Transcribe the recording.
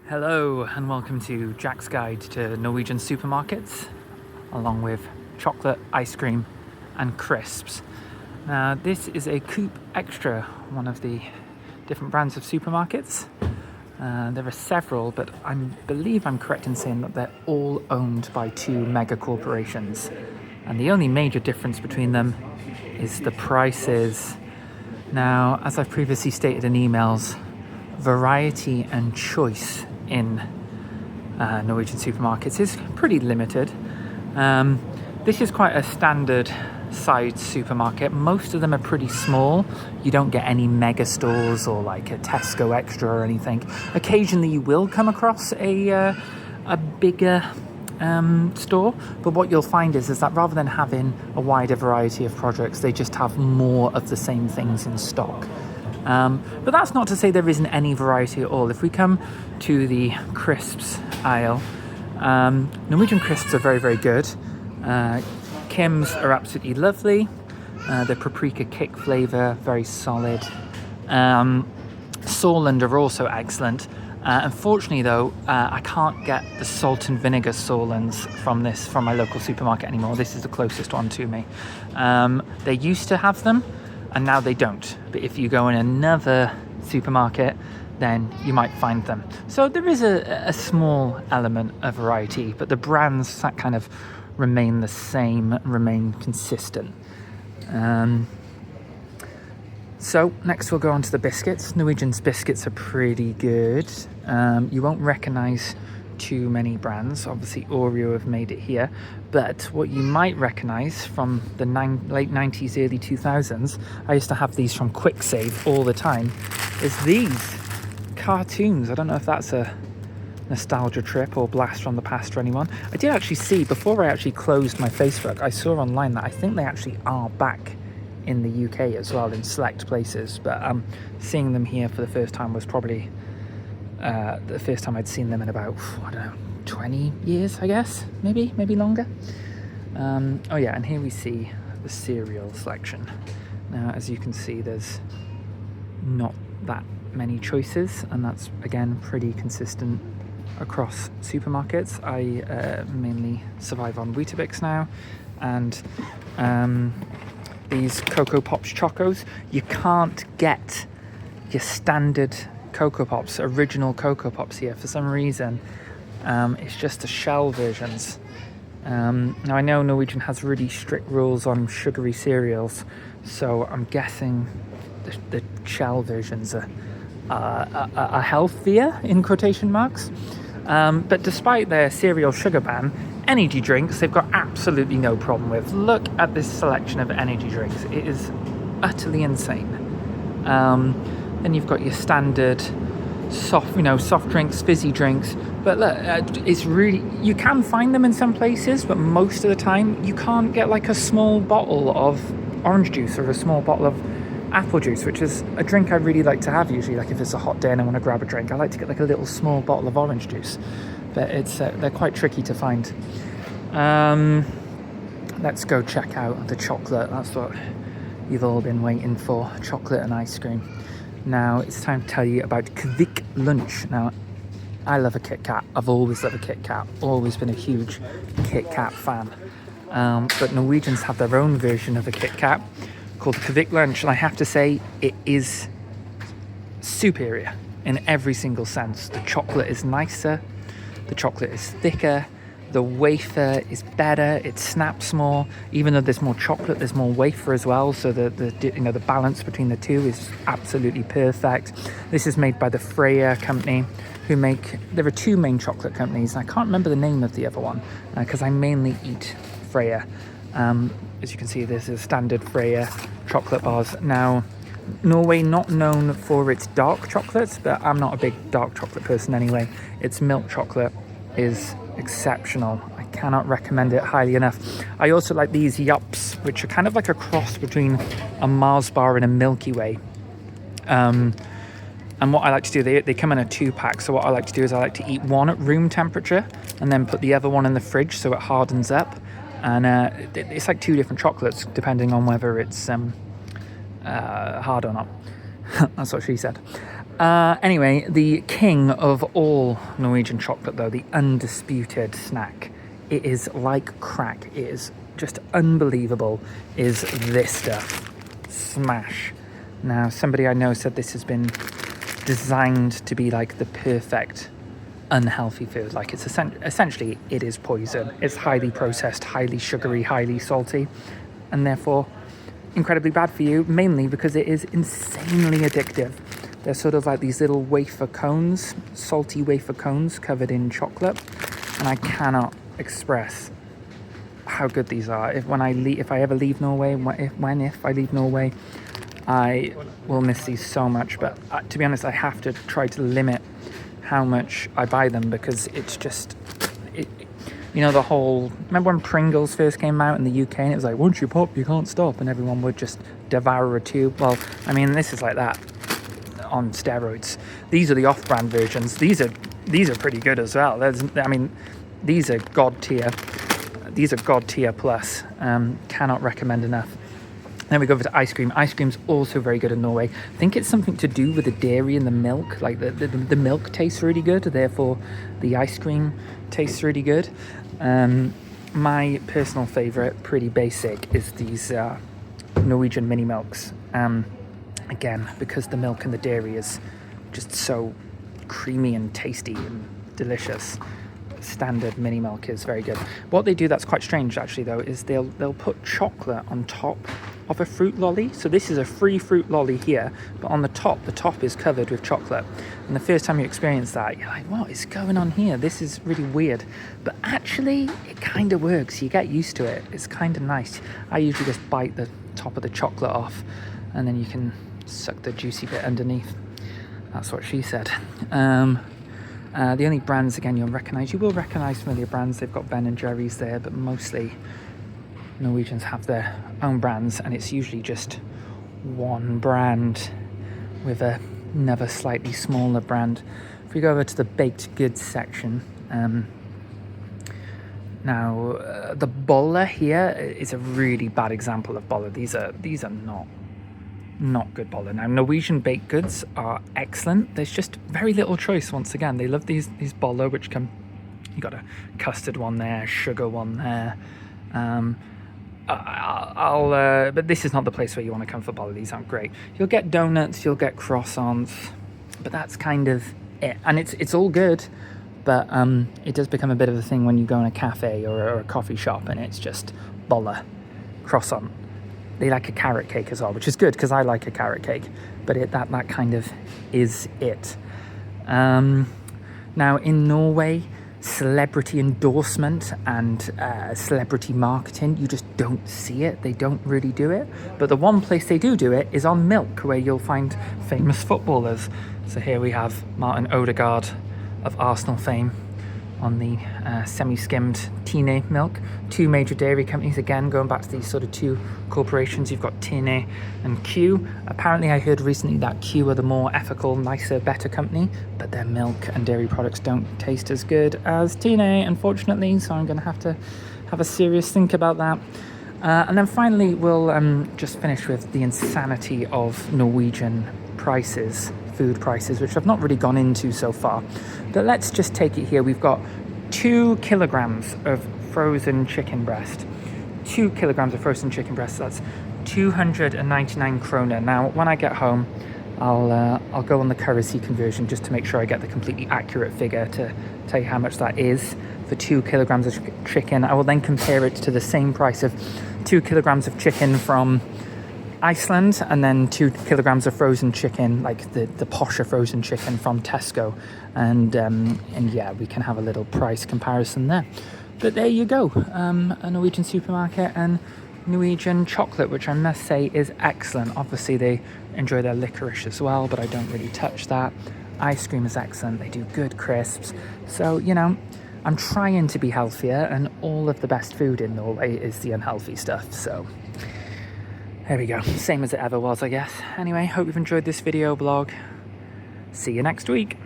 Hello and welcome to Jack's Guide to Norwegian Supermarkets, along with chocolate, ice cream and crisps. Now this is a Coop Extra, one of the different brands of supermarkets. There are several, but I believe I'm correct in saying that they're all owned by two mega corporations. And the only major difference between them is the prices. Now, as I've previously stated in emails, variety and choice in Norwegian supermarkets is pretty limited. This is quite a standard sized supermarket. Most of them are pretty small. You don't get any mega stores or like a Tesco Extra or anything. Occasionally you will come across a bigger store, but what you'll find is that rather than having a wider variety of products, they just have more of the same things in stock. But that's not to say there isn't any variety at all. If we come to the crisps aisle, Norwegian crisps are very, very good. Kim's are absolutely lovely. The paprika kick flavour, very solid. Sorland are also excellent. Unfortunately though, I can't get the salt and vinegar Sorlands from my local supermarket anymore. This is the closest one to me. They used to have them, and now they don't. But if you go in another supermarket, then you might find them. So there is a small element of variety, but the brands that kind of remain the same, remain consistent. So next we'll go on to the biscuits. Norwegian's biscuits are pretty good. You won't recognise too many brands. Obviously Oreo have made it here, but what you might recognise from the late 90s, early 2000s, I used to have these from Quick Save all the time, is these cartoons. I don't know if that's a nostalgia trip or blast from the past for anyone. I did actually see, before I actually closed my Facebook, I saw online that I think they actually are back in the UK as well in select places, but seeing them here for the first time was probably the first time I'd seen them in about, I don't know, 20 years, I guess, maybe longer. Oh yeah, and here we see the cereal selection. Now, as you can see, there's not that many choices, and that's again pretty consistent across supermarkets. I mainly survive on Weetabix now, and these Cocoa Pops Chocos, you can't get your standard Cocoa Pops, original Cocoa Pops here for some reason. It's just the shell versions. Now I know Norwegian has really strict rules on sugary cereals, so I'm guessing the shell versions are healthier in quotation marks. But despite their cereal sugar ban, energy drinks they've got absolutely no problem with. Look at this selection of energy drinks. It is utterly insane. Then you've got your standard soft drinks, fizzy drinks. But look, it's really, you can find them in some places, but most of the time you can't get like a small bottle of orange juice or a small bottle of apple juice, which is a drink I really like to have usually. Like if it's a hot day and I want to grab a drink, I like to get like a little small bottle of orange juice. But it's they're quite tricky to find. Let's go check out the chocolate. That's what you've all been waiting for, chocolate and ice cream. Now it's time to tell you about Kvikk Lunsj. Now I love a Kit Kat. I've always loved a Kit Kat. Always been a huge Kit Kat fan. But Norwegians have their own version of a Kit Kat called Kvikk Lunsj, and I have to say it is superior in every single sense. The chocolate is nicer, the chocolate is thicker, the wafer is better, it snaps more. Even though there's more chocolate, there's more wafer as well, so the balance between the two is absolutely perfect. This is made by the Freia company, there are two main chocolate companies, and I can't remember the name of the other one because I mainly eat Freia. As you can see, there's a standard Freia chocolate bars. Now, Norway not known for its dark chocolates, but I'm not a big dark chocolate person anyway. Its milk chocolate is exceptional. I cannot recommend it highly enough. I also like these Yups, which are kind of like a cross between a Mars bar and a Milky Way. And what I like to do, they come in a 2-pack. So what I like to do is I like to eat one at room temperature and then put the other one in the fridge so it hardens up. And it's like two different chocolates depending on whether it's hard or not. That's what she said. Anyway, the king of all Norwegian chocolate, though, the undisputed snack, it is like crack. It is just unbelievable, is this stuff. Smash. Now, somebody I know said this has been designed to be like the perfect unhealthy food. Like, it's essentially, it is poison. It's highly processed, highly sugary, highly salty, and therefore incredibly bad for you, mainly because it is insanely addictive. They're sort of like these little wafer cones, salty wafer cones covered in chocolate, and I cannot express how good these are. If I ever leave Norway, if I leave Norway, I will miss these so much. But to be honest, I have to try to limit how much I buy them, because it's just, the whole, remember when Pringles first came out in the UK and it was like, once you pop, you can't stop, and everyone would just devour a tube? Well, I mean, this is like that on steroids. These are the off-brand versions. These are pretty good as well. These are god tier. These are god tier plus. Cannot recommend enough. Then we go over to ice cream. Ice cream's also very good in Norway. I think it's something to do with the dairy and the milk. Like the milk tastes really good, therefore the ice cream tastes really good. My personal favourite, pretty basic, is these Norwegian mini milks. Again, because the milk and the dairy is just so creamy and tasty and delicious. Standard mini milk is very good. What they do that's quite strange actually though is they'll put chocolate on top of a fruit lolly. So this is a free fruit lolly here, but on the top is covered with chocolate. And the first time you experience that, you're like, what is going on here? This is really weird. But actually, it kind of works. You get used to it. It's kind of nice. I usually just bite the top of the chocolate off, and then you can suck the juicy bit underneath. That's what she said. The only brands, again, you will recognise familiar brands. They've got Ben and Jerry's there, but mostly Norwegians have their own brands, and it's usually just one brand with another slightly smaller brand. If we go over to the baked goods section, now the boller here is a really bad example of boller. These are not good boller. Now, Norwegian baked goods are excellent. There's just very little choice. Once again, they love these boller, which you got a custard one there, sugar one there. But this is not the place where you want to come for boller. These aren't great. You'll get donuts, you'll get croissants, but that's kind of it. And it's all good, but it does become a bit of a thing when you go in a cafe or a coffee shop and it's just boller, croissant. They like a carrot cake as well, which is good because I like a carrot cake, but that kind of is it. Now in Norway, celebrity endorsement and celebrity marketing, you just don't see it. They don't really do it. But the one place they do it is on milk, where you'll find famous footballers. So here we have Martin Odegaard of Arsenal fame on the semi-skimmed Tine milk. Two major dairy companies, again going back to these sort of two corporations. You've got Tine and Q. Apparently I heard recently that Q are the more ethical, nicer, better company, but their milk and dairy products don't taste as good as Tine, unfortunately, so I'm going to have a serious think about that. And then finally we'll just finish with the insanity of Norwegian prices, food prices, which I've not really gone into so far, but let's just take it here. We've got 2 kilograms of frozen chicken breast. 2 kilograms of frozen chicken breast, that's 299 kroner. Now when I get home, I'll go on the currency conversion just to make sure I get the completely accurate figure to tell you how much that is for 2 kilograms of chicken. I will then compare it to the same price of 2 kilograms of chicken from Iceland, and then 2 kilograms of frozen chicken, like the posher frozen chicken from Tesco, and yeah, we can have a little price comparison there. But there you go, a Norwegian supermarket and Norwegian chocolate, which I must say is excellent. Obviously they enjoy their licorice as well, but I don't really touch that. Ice cream is excellent. They do good crisps. So, I'm trying to be healthier, and all of the best food in Norway is the unhealthy stuff. So there we go. Same as it ever was, I guess. Anyway, hope you've enjoyed this video blog. See you next week.